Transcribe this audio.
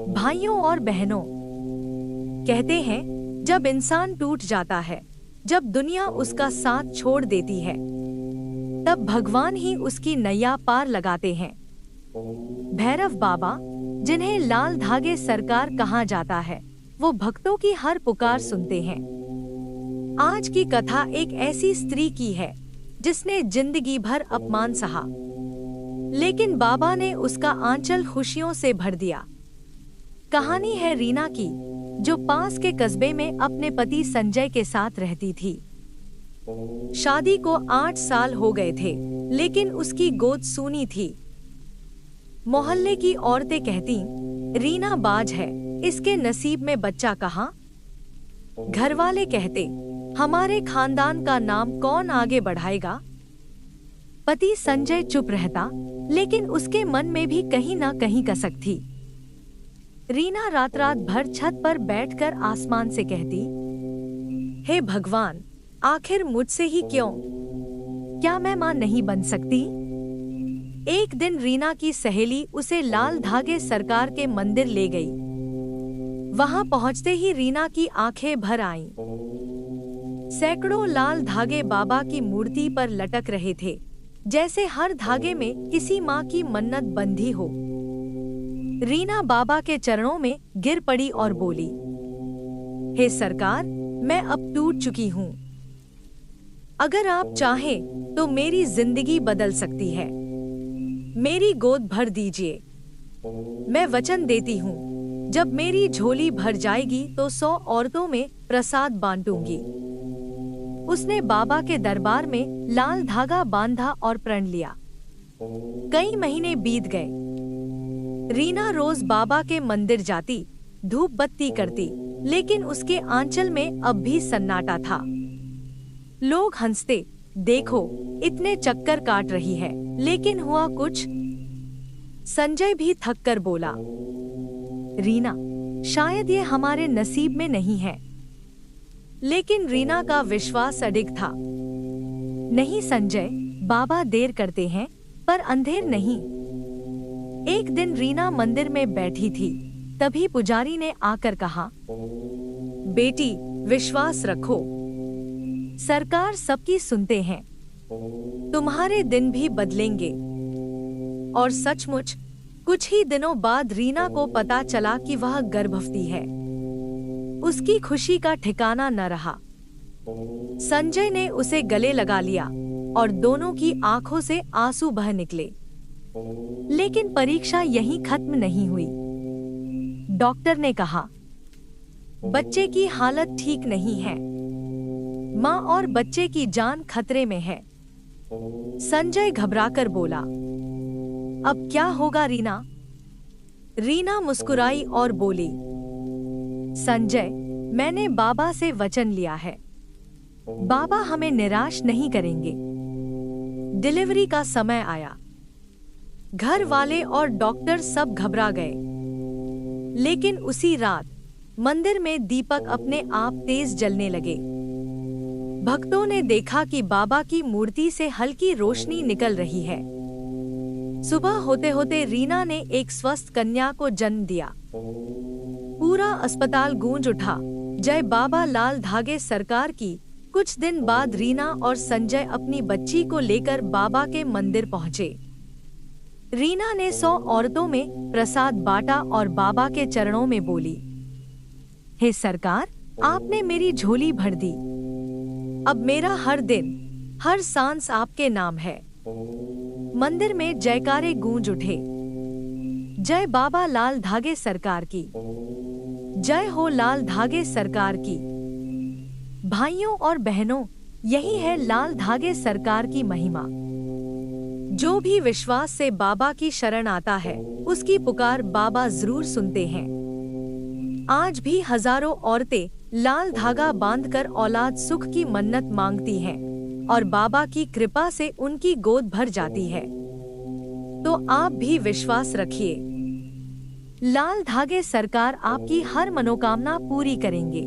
भाइयों और बहनों, कहते हैं जब इंसान टूट जाता है, जब दुनिया उसका साथ छोड़ देती है, तब भगवान ही उसकी नैया पार लगाते हैं। भैरव बाबा, जिन्हें लाल धागे सरकार कहा जाता है, वो भक्तों की हर पुकार सुनते हैं। आज की कथा एक ऐसी स्त्री की है जिसने जिंदगी भर अपमान सहा, लेकिन बाबा ने उसका आंचल खुशियों से भर दिया। कहानी है रीना की, जो पास के कस्बे में अपने पति संजय के साथ रहती थी। शादी को 8 साल हो गए थे, लेकिन उसकी गोद सूनी थी। मोहल्ले की औरतें कहती, रीना बाज है, इसके नसीब में बच्चा कहाँ। घरवाले कहते, हमारे खानदान का नाम कौन आगे बढ़ाएगा। पति संजय चुप रहता, लेकिन उसके मन में भी कहीं ना कहीं कसक थी। रीना रात रात भर छत पर बैठकर आसमान से कहती, हे भगवान, आखिर मुझसे ही क्यों? क्या मैं मां नहीं बन सकती? एक दिन रीना की सहेली उसे लाल धागे सरकार के मंदिर ले गई। वहां पहुंचते ही रीना की आंखें भर आईं। सैकड़ों लाल धागे बाबा की मूर्ति पर लटक रहे थे, जैसे हर धागे में किसी मां की मन्नत बंधी हो। रीना बाबा के चरणों में गिर पड़ी और बोली, हे सरकार, मैं अब टूट चुकी हूँ। अगर आप चाहें तो मेरी जिंदगी बदल सकती है। मेरी गोद भर दीजिए। मैं वचन देती हूँ, जब मेरी झोली भर जाएगी तो 100 औरतों में प्रसाद बांटूंगी। उसने बाबा के दरबार में लाल धागा बांधा और प्रण लिया। कई महीने बीत गए। रीना रोज बाबा के मंदिर जाती, धूप बत्ती करती, लेकिन उसके आंचल में अब भी सन्नाटा था। लोग हंसते, देखो इतने चक्कर काट रही है, लेकिन हुआ कुछ। संजय भी थक कर बोला, रीना, शायद ये हमारे नसीब में नहीं है। लेकिन रीना का विश्वास अडिग था। नहीं संजय, बाबा देर करते हैं, पर अंधेर नहीं। एक दिन रीना मंदिर में बैठी थी, तभी पुजारी ने आकर कहा, बेटी, विश्वास रखो, सरकार सबकी सुनते हैं। तुम्हारे दिन भी बदलेंगे। और सचमुच कुछ ही दिनों बाद रीना को पता चला कि वह गर्भवती है। उसकी खुशी का ठिकाना न रहा। संजय ने उसे गले लगा लिया और दोनों की आंखों से आंसू बह निकले। लेकिन परीक्षा यहीं खत्म नहीं हुई। डॉक्टर ने कहा, बच्चे की हालत ठीक नहीं है। मां और बच्चे की जान खतरे में है। संजय घबराकर बोला, अब क्या होगा रीना? रीना मुस्कुराई और बोली, संजय, मैंने बाबा से वचन लिया है। बाबा हमें निराश नहीं करेंगे। डिलीवरी का समय आया। घर वाले और डॉक्टर सब घबरा गए। लेकिन उसी रात मंदिर में दीपक अपने आप तेज जलने लगे। भक्तों ने देखा कि बाबा की मूर्ति से हल्की रोशनी निकल रही है। सुबह होते होते रीना ने एक स्वस्थ कन्या को जन्म दिया। पूरा अस्पताल गूंज उठा, जय बाबा लाल धागे सरकार की। कुछ दिन बाद रीना और संजय अपनी बच्ची को लेकर बाबा के मंदिर पहुंचे। रीना ने 100 औरतों में प्रसाद बांटा और बाबा के चरणों में बोली, हे सरकार, आपने मेरी झोली भर दी। अब मेरा हर दिन, हर सांस आपके नाम है। मंदिर में जयकारे गूंज उठे। जय बाबा लाल धागे सरकार की। जय हो लाल धागे सरकार की। भाइयों और बहनों, यही है लाल धागे सरकार की महिमा। जो भी विश्वास से बाबा की शरण आता है, उसकी पुकार बाबा जरूर सुनते हैं। आज भी हजारों औरतें लाल धागा बांधकर औलाद सुख की मन्नत मांगती हैं, और बाबा की कृपा से उनकी गोद भर जाती है। तो आप भी विश्वास रखिए। लाल धागे सरकार आपकी हर मनोकामना पूरी करेंगे।